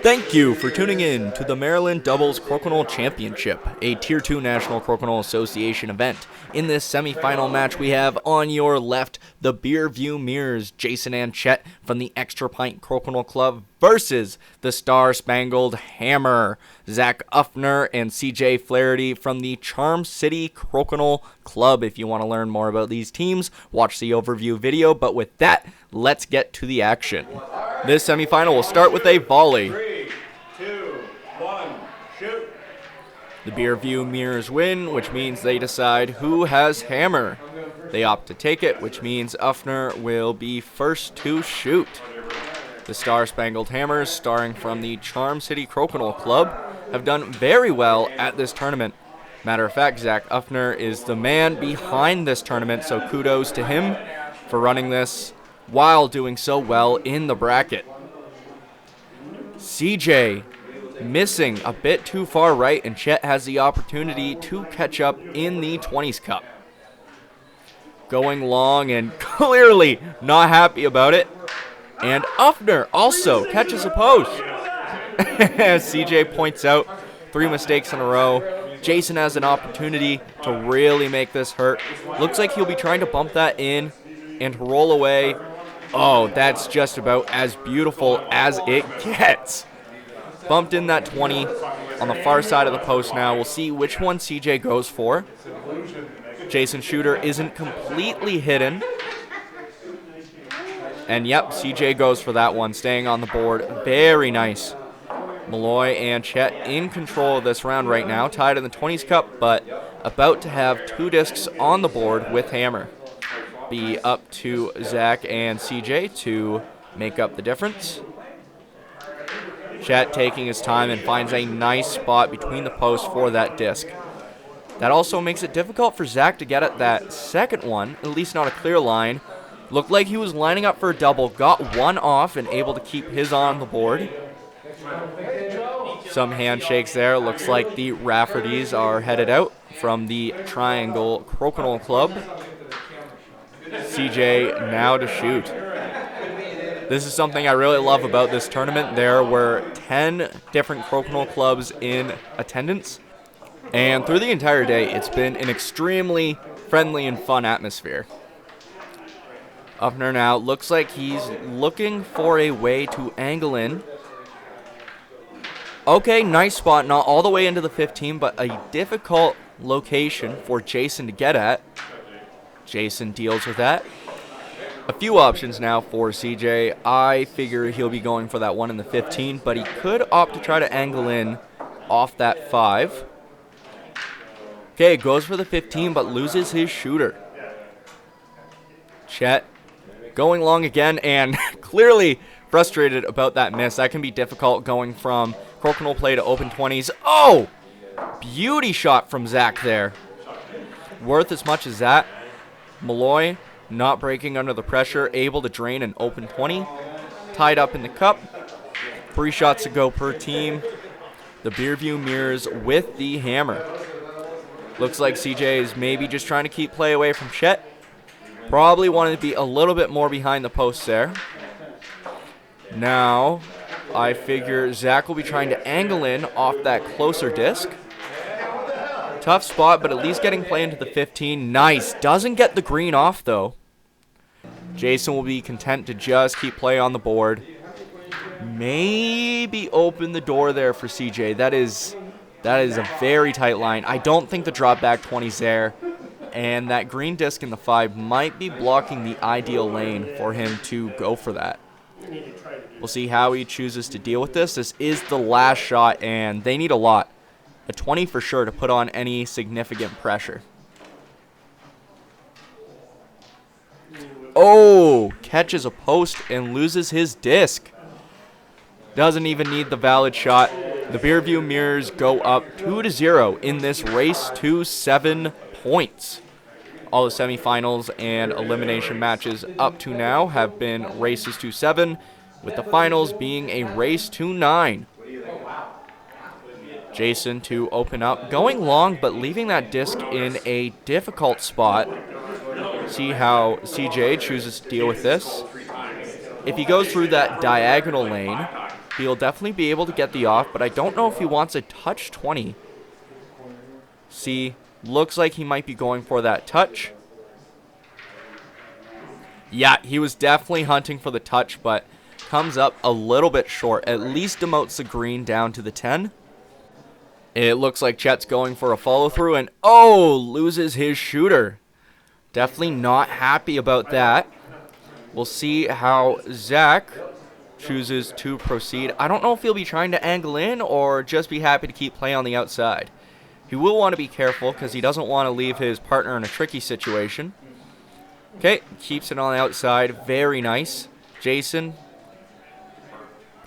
Thank you for tuning in to the Maryland Doubles Crokinole Championship, a Tier 2 National Crokinole Association event. In this semifinal match, we have on your left the Beerview Mirrors, Jason and Chet from the Extra Pint Crokinole Club versus the Star Spangled Hammer, Zach Ufnar and CJ Flaherty from the Charm City Crokinole Club. If you want to learn more about these teams, watch the overview video. But with that, let's get to the action. This semifinal will start with a volley. 3, 2, 1, shoot. The Beerview Mirrors win, which means they decide who has hammer. They opt to take it, which means Ufnar will be first to shoot. The Star Spangled Hammers, starring from the Charm City Crokinole Club, have done very well at this tournament. Matter of fact, Zach Ufnar is the man behind this tournament, so kudos to him for running this while doing so well in the bracket. CJ missing a bit too far right, and Chet has the opportunity to catch up in the 20s Cup. Going long and clearly not happy about it. And Ufnar also catches a post. As CJ points out, 3 mistakes in a row. Jason has an opportunity to really make this hurt. Looks like he'll be trying to bump that in and roll away. Oh, that's just about as beautiful as it gets. Bumped in that 20 on the far side of the post now. We'll see which one CJ goes for. Jason's shooter isn't completely hidden. And yep, CJ goes for that one, staying on the board. Very nice. Molloy and Chet in control of this round right now, tied in the 20s Cup, but about to have 2 discs on the board with hammer. Be up to Zach and CJ to make up the difference. Chet taking his time and finds a nice spot between the posts for that disc. That also makes it difficult for Zach to get at that second one, at least not a clear line. Looked like he was lining up for a double, got one off and able to keep his on the board. Some handshakes there. Looks like the Raffertys are headed out from the Triangle Crokinole Club. CJ now to shoot. This is something I really love about this tournament. There were 10 different Crokinole clubs in attendance, and through the entire day, it's been an extremely friendly and fun atmosphere. Ufnar now looks like he's looking for a way to angle in. Okay, nice spot, not all the way into the 15, but a difficult location for Jason to get at. Jason deals with that. A few options now for CJ. I figure he'll be going for that one in the 15, but he could opt to try to angle in off that 5. Okay, goes for the 15, but loses his shooter. Chet going long again, and clearly frustrated about that miss. That can be difficult going from Crokinole play to open 20s. Oh! Beauty shot from Zach there. Worth as much as that. Molloy not breaking under the pressure, able to drain an open 20. Tied up in the cup. 3 shots to go per team. The Beerview Mirrors with the hammer. Looks like CJ is maybe just trying to keep play away from Chet. Probably wanted to be a little bit more behind the post there. Now, I figure Zach will be trying to angle in off that closer disc. Tough spot, but at least getting play into the 15. Nice. Doesn't get the green off, though. Jason will be content to just keep play on the board. Maybe open the door there for CJ. That is a very tight line. I don't think the drop back 20's there. And that green disc in the 5 might be blocking the ideal lane for him to go for that. We'll see how he chooses to deal with this. This is the last shot, and they need a lot. A 20 for sure to put on any significant pressure. Oh, catches a post and loses his disc. Doesn't even need the valid shot. The Beerview Mirrors go up 2-0 in this race to 7 points. All the semifinals and elimination matches up to now have been races to 7, with the finals being a race to 9. Jason to open up, going long, but leaving that disc in a difficult spot. See how CJ chooses to deal with this. If he goes through that diagonal lane, He'll definitely be able to get the off, but I don't know if he wants a touch 20. See, looks like he might be going for that touch. Yeah, he was definitely hunting for the touch, but comes up a little bit short. At least demotes the green down to the 10. It looks like Chet's going for a follow-through, and oh, loses his shooter. Definitely not happy about that. We'll see how Zach chooses to proceed. I don't know if he'll be trying to angle in or just be happy to keep play on the outside. He will want to be careful because he doesn't want to leave his partner in a tricky situation. Okay, keeps it on the outside. Very nice. Jason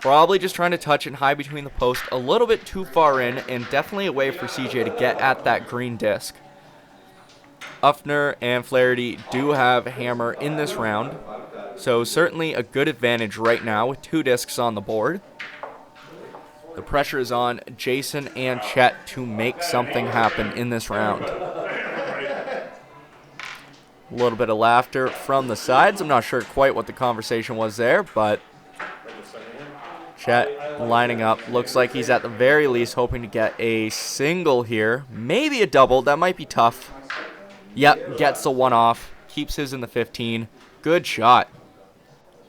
probably just trying to touch it high between the post. A little bit too far in, and definitely a way for CJ to get at that green disc. Ufnar and Flaherty do have hammer in this round, so certainly a good advantage right now with 2 discs on the board. The pressure is on Jason and Chet to make something happen in this round. A little bit of laughter from the sides. I'm not sure quite what the conversation was there, but Chet lining up. Looks like he's at the very least hoping to get a single here. Maybe a double. That might be tough. Yep, gets the one off. Keeps his in the 15. Good shot.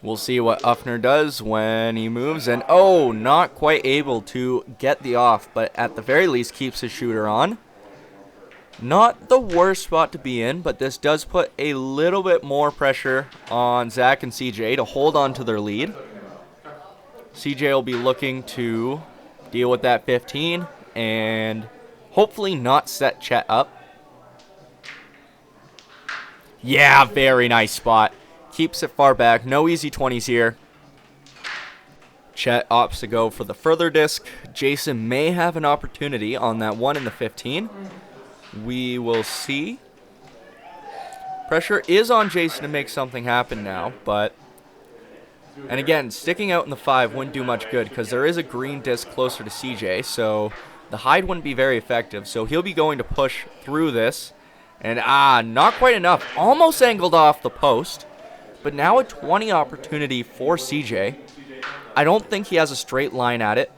We'll see what Ufnar does when he moves. And oh, not quite able to get the off, but at the very least keeps his shooter on. Not the worst spot to be in, but this does put a little bit more pressure on Zach and CJ to hold on to their lead. CJ will be looking to deal with that 15 and hopefully not set Chet up. Yeah, very nice spot. Keeps it far back. No easy 20s here. Chet opts to go for the further disc. Jason may have an opportunity on that one in the 15. We will see. Pressure is on Jason to make something happen now, but... And again, sticking out in the 5 wouldn't do much good because there is a green disc closer to CJ, so the hide wouldn't be very effective. So he'll be going to push through this. And not quite enough. Almost angled off the post. But now a 20 opportunity for CJ. I don't think he has a straight line at it.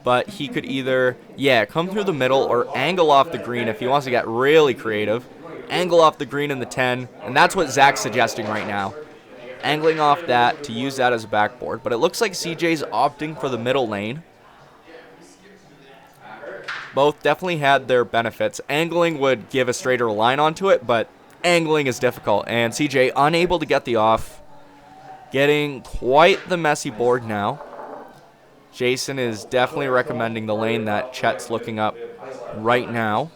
But he could either, come through the middle or angle off the green if he wants to get really creative. Angle off the green in the 10. And that's what Zach's suggesting right now. Angling off that to use that as a backboard. But it looks like CJ's opting for the middle lane. Both definitely had their benefits. Angling would give a straighter line onto it, but angling is difficult. And CJ unable to get the off. Getting quite the messy board now. Jason is definitely recommending the lane that Chet's looking up right now.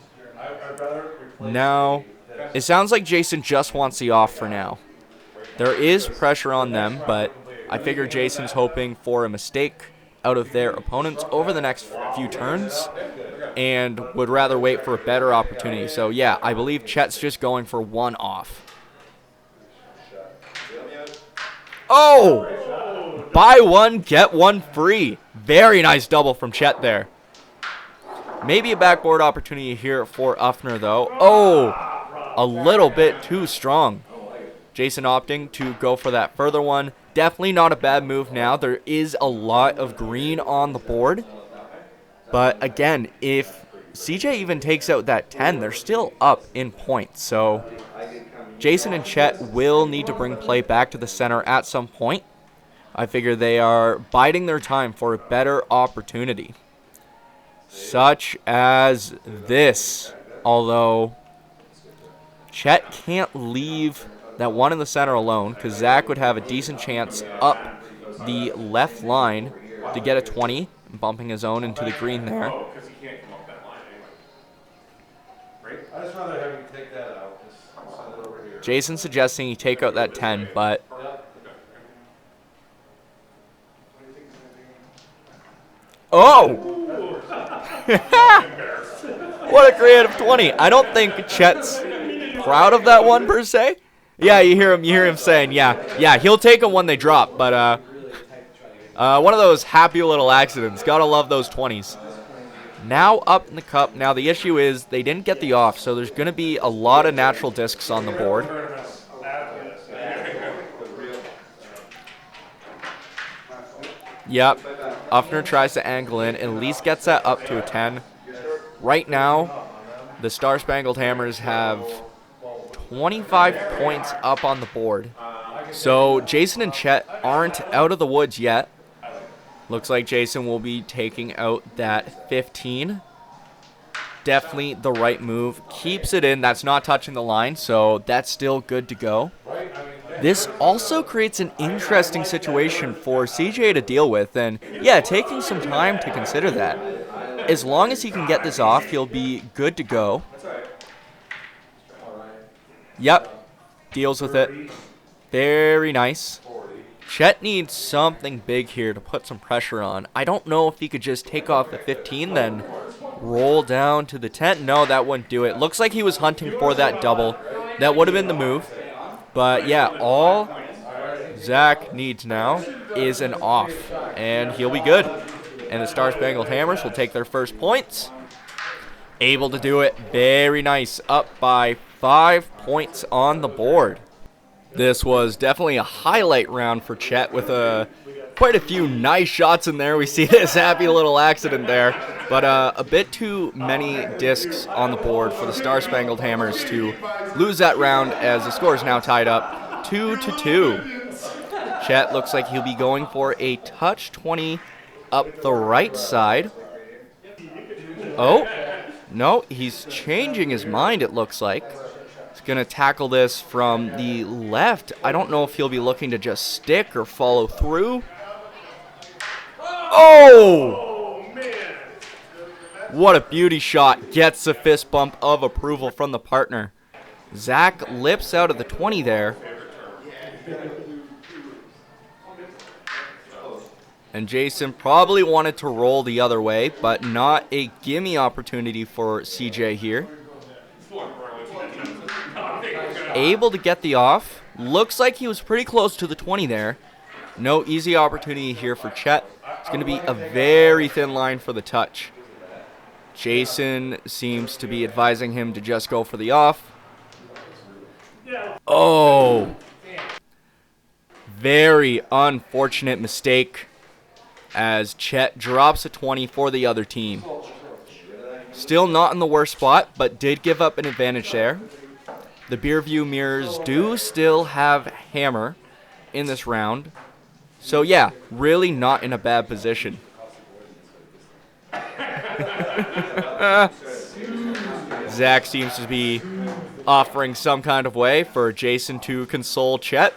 Now, it sounds like Jason just wants the off for now. There is pressure on them, but I figure Jason's hoping for a mistake out of their opponents over the next few turns and would rather wait for a better opportunity. So, I believe Chet's just going for one off. Oh! Buy one, get one free. Very nice double from Chet there. Maybe a backboard opportunity here for Ufnar, though. Oh! A little bit too strong. Jason opting to go for that further one. Definitely not a bad move now. There is a lot of green on the board. But again, if CJ even takes out that 10, they're still up in points. So Jason and Chet will need to bring play back to the center at some point. I figure they are biding their time for a better opportunity. Such as this. Although Chet can't leave that one in the center alone because Zach would have a decent chance up the left line to get a 20, bumping his own into the green there. I'd just rather have you take that out. Just send it over here. Jason suggesting he take out that 10, but... Oh! What a creative 20. I don't think Chet's proud of that one per se. Yeah, you hear him saying, yeah, he'll take them when they drop, but one of those happy little accidents. Gotta love those 20s. Now up in the cup. Now the issue is they didn't get the off, so there's going to be a lot of natural discs on the board. Yep. Ufnar tries to angle in and at least gets that up to a 10. Right now, the Star Spangled Hammers have 25 points up on the board. So Jason and Chet aren't out of the woods yet. Looks like Jason will be taking out that 15. Definitely the right move. Keeps it in. That's not touching the line, so that's still good to go. This also creates an interesting situation for CJ to deal with, and yeah, taking some time to consider that. As long as he can get this off, he'll be good to go. Yep, deals with it. Very nice. Chet needs something big here to put some pressure on. I don't know if he could just take off the 15, then roll down to the 10. No, that wouldn't do it. Looks like he was hunting for that double. That would have been the move. But yeah, all Zach needs now is an off, and he'll be good. And the Star Spangled Hammers will take their first points. Able to do it. Very nice. Up by 5 points on the board. This was definitely a highlight round for Chet with quite a few nice shots in there. We see this happy little accident there. But a bit too many discs on the board for the Star Spangled Hammers to lose that round, as the score is now tied up 2-2. Chet looks like he'll be going for a touch 20 up the right side. Oh, no, he's changing his mind, it looks like. He's going to tackle this from the left. I don't know if he'll be looking to just stick or follow through. Oh! What a beauty shot. Gets a fist bump of approval from the partner. Zach lips out of the 20 there. And Jason probably wanted to roll the other way, but not a gimme opportunity for CJ here. Able to get the off. Looks like he was pretty close to the 20 there. No easy opportunity here for Chet. It's going to be a very thin line for the touch. Jason seems to be advising him to just go for the off. Oh. Very unfortunate mistake as Chet drops a 20 for the other team. Still not in the worst spot, but did give up an advantage there. The Beerview Mirrors do still have hammer in this round. So yeah, really not in a bad position. Zach seems to be offering some kind of way for Jason to console Chet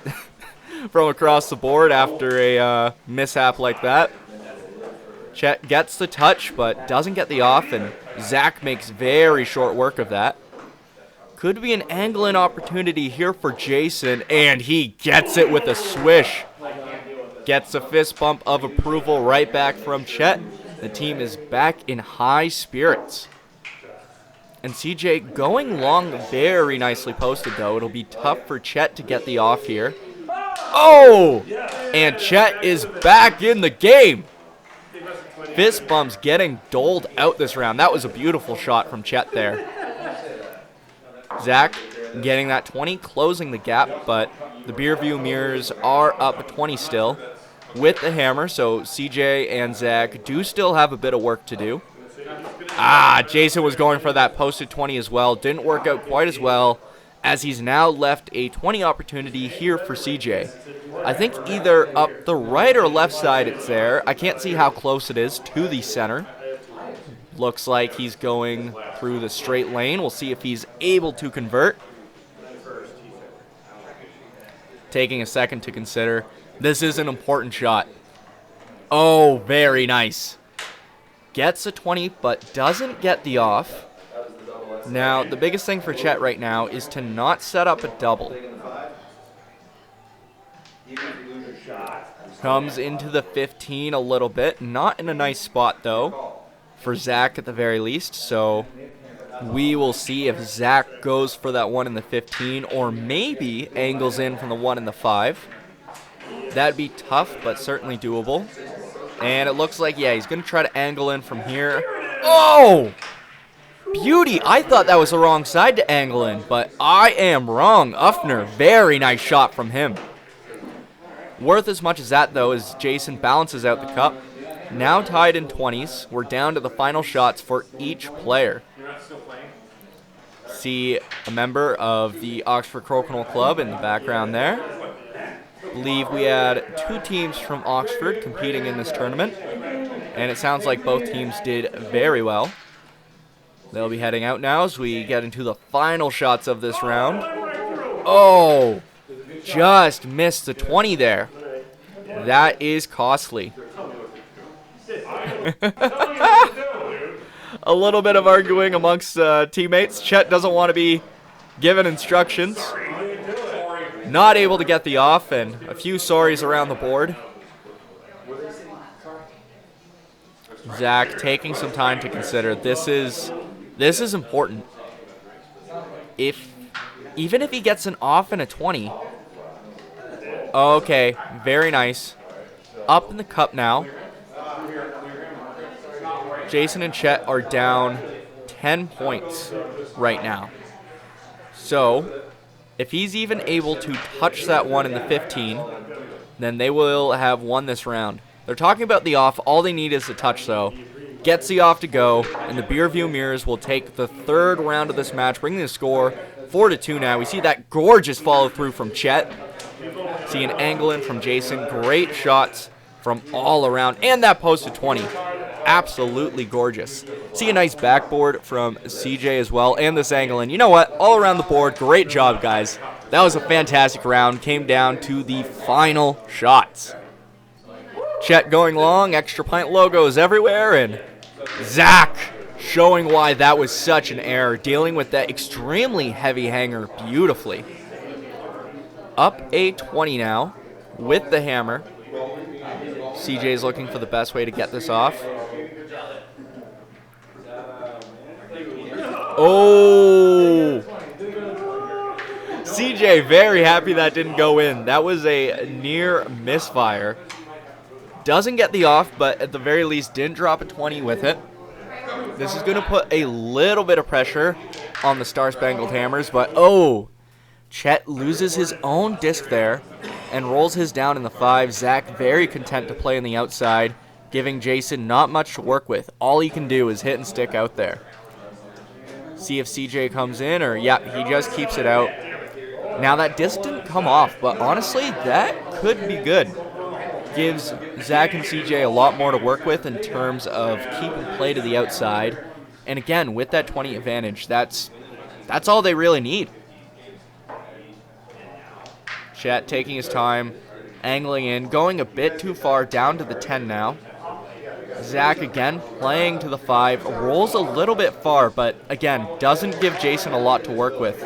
from across the board after a mishap like that. Chet gets the touch, but doesn't get the off, and Zach makes very short work of that. Could be an angle-in opportunity here for Jason, and he gets it with a swish. Gets a fist bump of approval right back from Chet. The team is back in high spirits. And CJ going long, very nicely posted though. It'll be tough for Chet to get the off here. Oh! And Chet is back in the game. Fist bumps getting doled out this round. That was a beautiful shot from Chet there. Zach getting that 20, closing the gap, but the Beerview Mirrors are up 20 still with the hammer, so CJ and Zach do still have a bit of work to do. Jason was going for that posted 20 as well. Didn't work out quite as well, as he's now left a 20 opportunity here for CJ. I think either up the right or left side it's there. I can't see how close it is to the center. Looks like he's going through the straight lane. We'll see if he's able to convert. Taking a second to consider. This is an important shot. Oh, very nice. Gets a 20, but doesn't get the off. Now, the biggest thing for Chet right now is to not set up a double. Comes into the 15 a little bit. Not in a nice spot, though, for Zach at the very least. So we will see if Zach goes for that one in the 15 or maybe angles in from the one in the 5. That'd be tough, but certainly doable. And it looks like, yeah, he's going to try to angle in from here. Oh! Beauty! I thought that was the wrong side to angle in, but I am wrong. Ufnar, very nice shot from him. Worth as much as that, though, as Jason balances out the cup. Now tied in 20s. We're down to the final shots for each player. See a member of the Oxford Crokinole Club in the background there. Believe we had 2 teams from Oxford competing in this tournament, and it sounds like both teams did very well. They'll be heading out now as we get into the final shots of this round. Oh, just missed the 20 there. That is costly. A little bit of arguing amongst teammates. Chet doesn't want to be given instructions. Not able to get the off, and a few sorries around the board. Zach taking some time to consider. This is important. Even if he gets an off and a 20. Okay, very nice. Up in the cup now. Jason and Chet are down 10 points right now. So, if he's even able to touch that one in the 15, then they will have won this round. They're talking about the off. All they need is a touch, though. Gets the off to go, and the Beerview Mirrors will take the 3rd round of this match, bringing the score 4-2 now. We see that gorgeous follow-through from Chet. See an angle in from Jason. Great shots from all around, and that posted 20. Absolutely gorgeous. See a nice backboard from CJ as well, and this angle in. You know what? All around the board, great job, guys. That was a fantastic round. Came down to the final shots. Chet going long, extra pint logos everywhere, and Zach showing why that was such an error, dealing with that extremely heavy hanger beautifully. Up a 20 now with the hammer. CJ's looking for the best way to get this off. Oh! CJ very happy that didn't go in. That was a near misfire. Doesn't get the off, but at the very least didn't drop a 20 with it. This is going to put a little bit of pressure on the Star Spangled Hammers, but oh! Chet loses his own disc there and rolls his down in the 5. Zach very content to play on the outside, giving Jason not much to work with. All he can do is hit and stick out there. See if CJ comes in, or yeah, he just keeps it out. Now that disc didn't come off, but honestly, that could be good. Gives Zach and CJ a lot more to work with in terms of keeping play to the outside. And again, with that 20 advantage, that's all they really need. Chet taking his time, angling in, going a bit too far, down to the 10 now. Zach again playing to the 5, rolls a little bit far, but again, doesn't give Jason a lot to work with.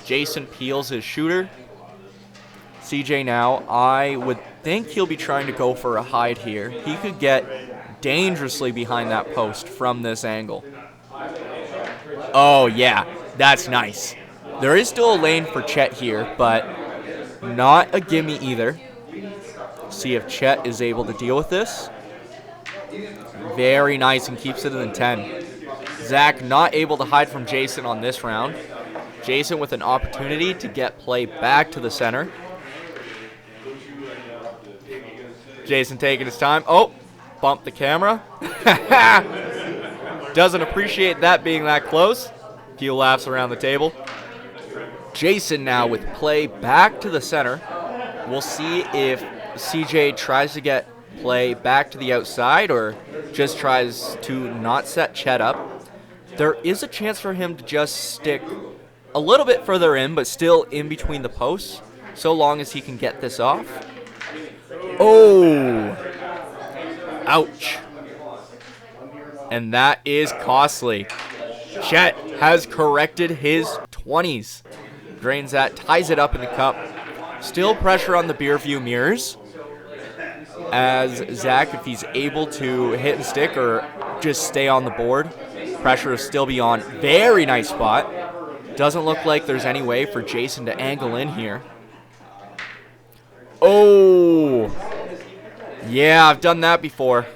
Jason peels his shooter. CJ now, I would think he'll be trying to go for a hide here. He could get dangerously behind that post from this angle. Oh yeah, that's nice. There is still a lane for Chet here, but not a gimme either. See if Chet is able to deal with this. Very nice, and keeps it in the 10. Zach not able to hide from Jason on this round. Jason with an opportunity to get play back to the center. Jason taking his time. Oh, bumped the camera. Doesn't appreciate that being that close. Few laughs around the table. Jason now with play back to the center. We'll see if CJ tries to get play back to the outside or just tries to not set Chet up. There is a chance for him to just stick a little bit further in, but still in between the posts, so long as he can get this off. Oh! Ouch. And that is costly. Chet has corrected his 20s. Drains that, ties it up in the cup. Still pressure on the Beerview Mirrors. As Zach, if he's able to hit and stick or just stay on the board, pressure will still be on. Very nice spot. Doesn't look like there's any way for Jason to angle in here. Oh! Yeah, I've done that before.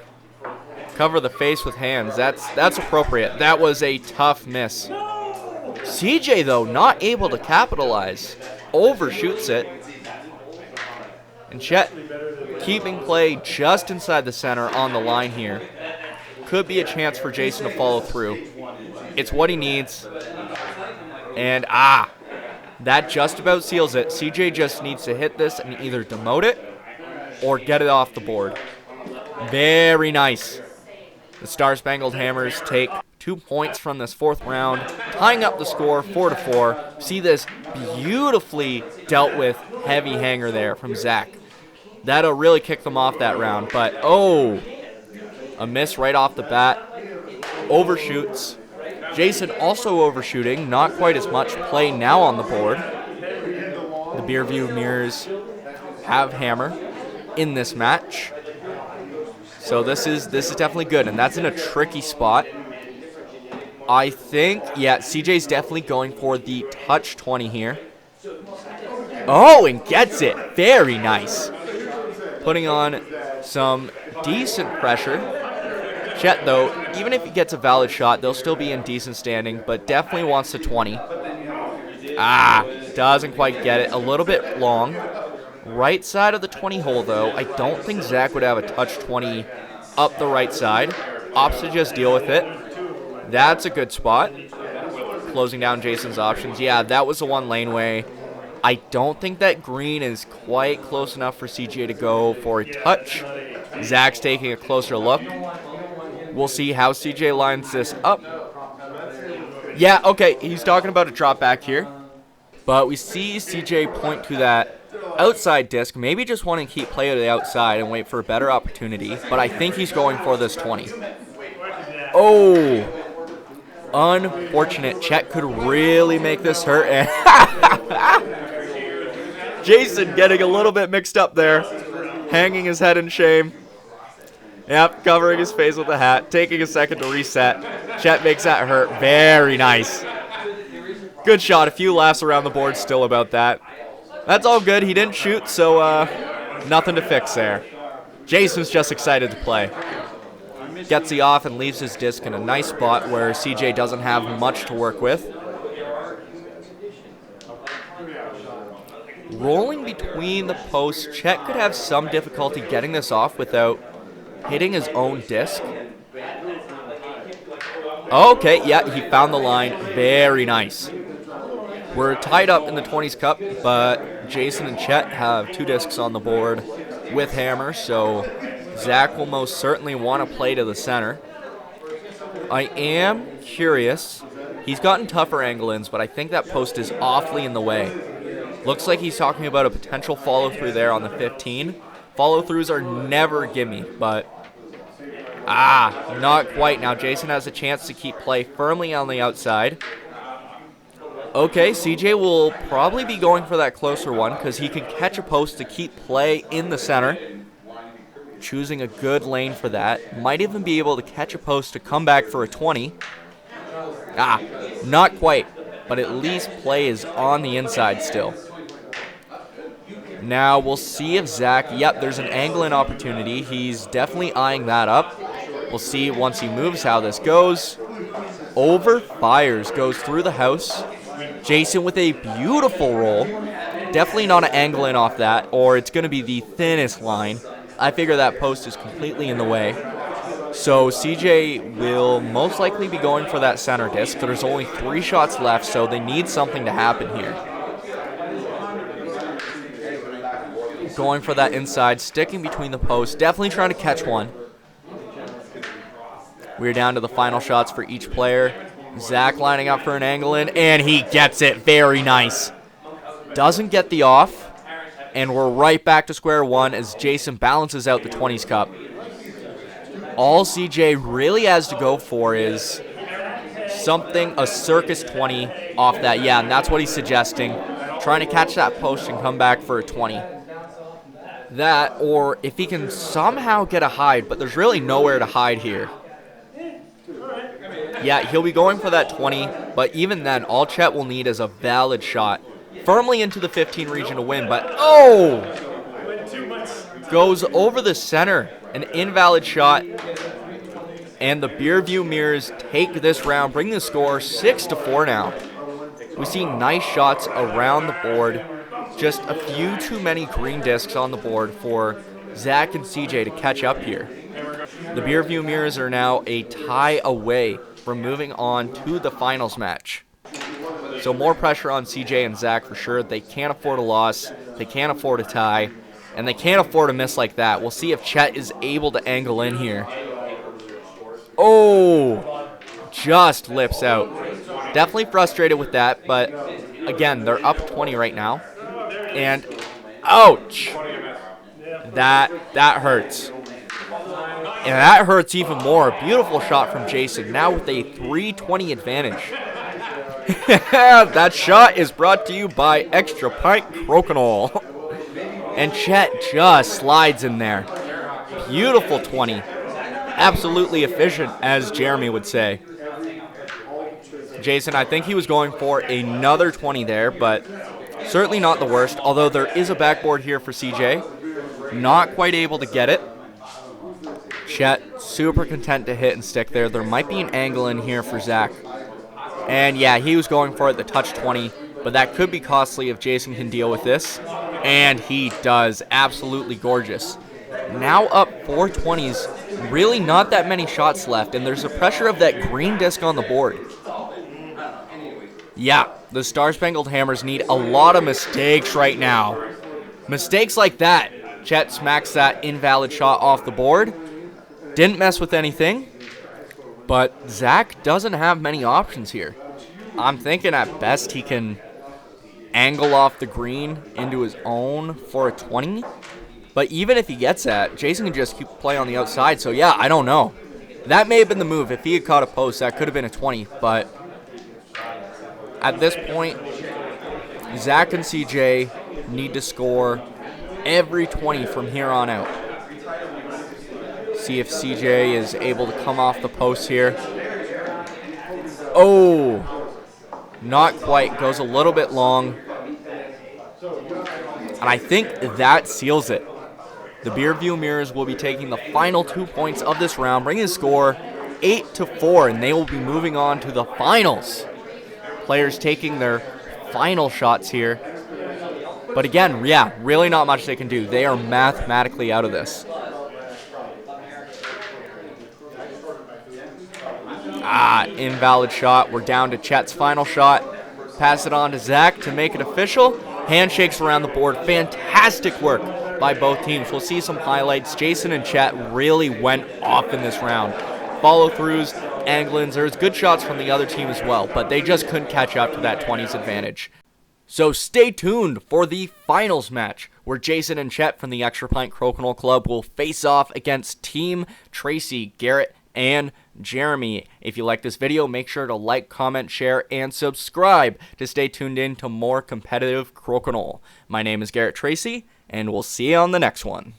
Cover the face with hands. That's appropriate. That was a tough miss. CJ, though, not able to capitalize. Overshoots it. And Chet keeping play just inside the center on the line here. Could be a chance for Jason to follow through. It's what he needs. And that just about seals it. CJ just needs to hit this and either demote it or get it off the board. Very nice. The Star Spangled Hammers take 2 points from this fourth round, tying up the score 4-4. See this beautifully dealt with heavy hanger there from Zach. That'll really kick them off that round. But, a miss right off the bat. Overshoots. Jason also overshooting, not quite as much play now on the board. The Beerview Mirrors have hammer in this match. So this is definitely good, and that's in a tricky spot. I think, CJ's definitely going for the touch 20 here. Oh, and gets it. Very nice. Putting on some decent pressure. Chet, though, even if he gets a valid shot, they'll still be in decent standing, but definitely wants the 20. Doesn't quite get it. A little bit long. Right side of the 20 hole, though. I don't think Zach would have a touch 20 up the right side. Opts to just deal with it. That's a good spot. Closing down Jason's options. Yeah, that was the one laneway. I don't think that green is quite close enough for CJ to go for a touch. Zach's taking a closer look. We'll see how CJ lines this up. Yeah, okay, he's talking about a drop back here. But we see CJ point to that outside disc, maybe just wanting to keep play to the outside and wait for a better opportunity. But I think he's going for this 20. Oh, unfortunate. Chet could really make this hurt. And Jason getting a little bit mixed up there, hanging his head in shame. Yep, covering his face with a hat, taking a second to reset. Chet makes that hurt. Very nice. Good shot. A few laughs around the board still about that. That's all good. He didn't shoot, so nothing to fix there. Jason's just excited to play. Gets the off and leaves his disc in a nice spot where CJ doesn't have much to work with. Rolling between the posts, Chet could have some difficulty getting this off without hitting his own disc. Okay, yeah, he found the line. Very nice. We're tied up in the 20s cup, but Jason and Chet have 2 discs on the board with hammer, so Zach will most certainly want to play to the center. I am curious. He's gotten tougher angle-ins, but I think that post is awfully in the way. Looks like he's talking about a potential follow-through there on the 15. Follow-throughs are never a gimme, but not quite. Now Jason has a chance to keep play firmly on the outside. Okay, CJ will probably be going for that closer one because he can catch a post to keep play in the center. Choosing a good lane for that. Might even be able to catch a post to come back for a 20. Not quite, but at least play is on the inside still. Now we'll see if Zach, there's an angle-in opportunity. He's definitely eyeing that up. We'll see once he moves how this goes. Over fires, goes through the house. Jason with a beautiful roll. Definitely not an angle-in off that, or it's going to be the thinnest line. I figure that post is completely in the way. So CJ will most likely be going for that center disc. There's only 3 shots left, so they need something to happen here. Going for that inside, sticking between the posts, definitely trying to catch one. We're down to the final shots for each player. Zach lining up for an angle in, and he gets it. Very nice. Doesn't get the off, and we're right back to square one as Jason balances out the 20s cup. All CJ really has to go for is a circus 20 off that. Yeah, and that's what he's suggesting. Trying to catch that post and come back for a 20. That, or if he can somehow get a hide, but there's really nowhere to hide here. Yeah, he'll be going for that 20, but even then, all Chet will need is a valid shot. Firmly into the 15 region to win, but goes over the center. An invalid shot. And the Beerview Mirrors take this round, bring the score 6-4 now. We see nice shots around the board. just a few too many green discs on the board for Zach and CJ to catch up here. The Beerview Mirrors are now a tie away from moving on to the finals match. So more pressure on CJ and Zach for sure. They can't afford a loss, they can't afford a tie, and they can't afford a miss like that. We'll see if Chet is able to angle in here. Oh, just lips out. Definitely frustrated with that, but again, they're up 20 right now. And ouch! That hurts. And that hurts even more. Beautiful shot from Jason, now with a 320 advantage. That shot is brought to you by Extra Pint Crokinole. And Chet just slides in there. Beautiful 20. Absolutely efficient, as Jeremy would say. Jason, I think he was going for another 20 there, but certainly not the worst, although there is a backboard here for CJ. Not quite able to get it. Chet, super content to hit and stick there. There might be an angle in here for Zach. And yeah, he was going for it, the touch 20, but that could be costly if Jason can deal with this. And he does. Absolutely gorgeous. Now up 420s. Really not that many shots left, and there's the pressure of that green disc on the board. Yeah, the Star Spangled Hammers need a lot of mistakes right now. Mistakes like that. Chet smacks that invalid shot off the board. Didn't mess with anything. But Zach doesn't have many options here. I'm thinking at best he can angle off the green into his own for a 20. But even if he gets that, Jason can just keep playing on the outside. So yeah, I don't know. That may have been the move. If he had caught a post, that could have been a 20. But at this point, Zach and CJ need to score every 20 from here on out. See if CJ is able to come off the post here. Oh, not quite. Goes a little bit long. And I think that seals it. The Beerview Mirrors will be taking the final 2 points of this round, bringing the score 8-4, and they will be moving on to the finals. Players taking their final shots here. But again, yeah, really not much they can do. They are mathematically out of this. Invalid shot. We're down to Chet's final shot. Pass it on to Zach to make it official. Handshakes around the board. Fantastic work by both teams. We'll see some highlights. Jason and Chet really went off in this round. Follow-throughs, anglings. There was good shots from the other team as well, but they just couldn't catch up to that 20s advantage. So stay tuned for the finals match, where Jason and Chet from the Extra Pint Crokinole Club will face off against Team Tracey, Garret, and Jeremy. If you like this video, make sure to like, comment, share, and subscribe to stay tuned in to more competitive Crokinole. My name is Garret Tracey, and we'll see you on the next one.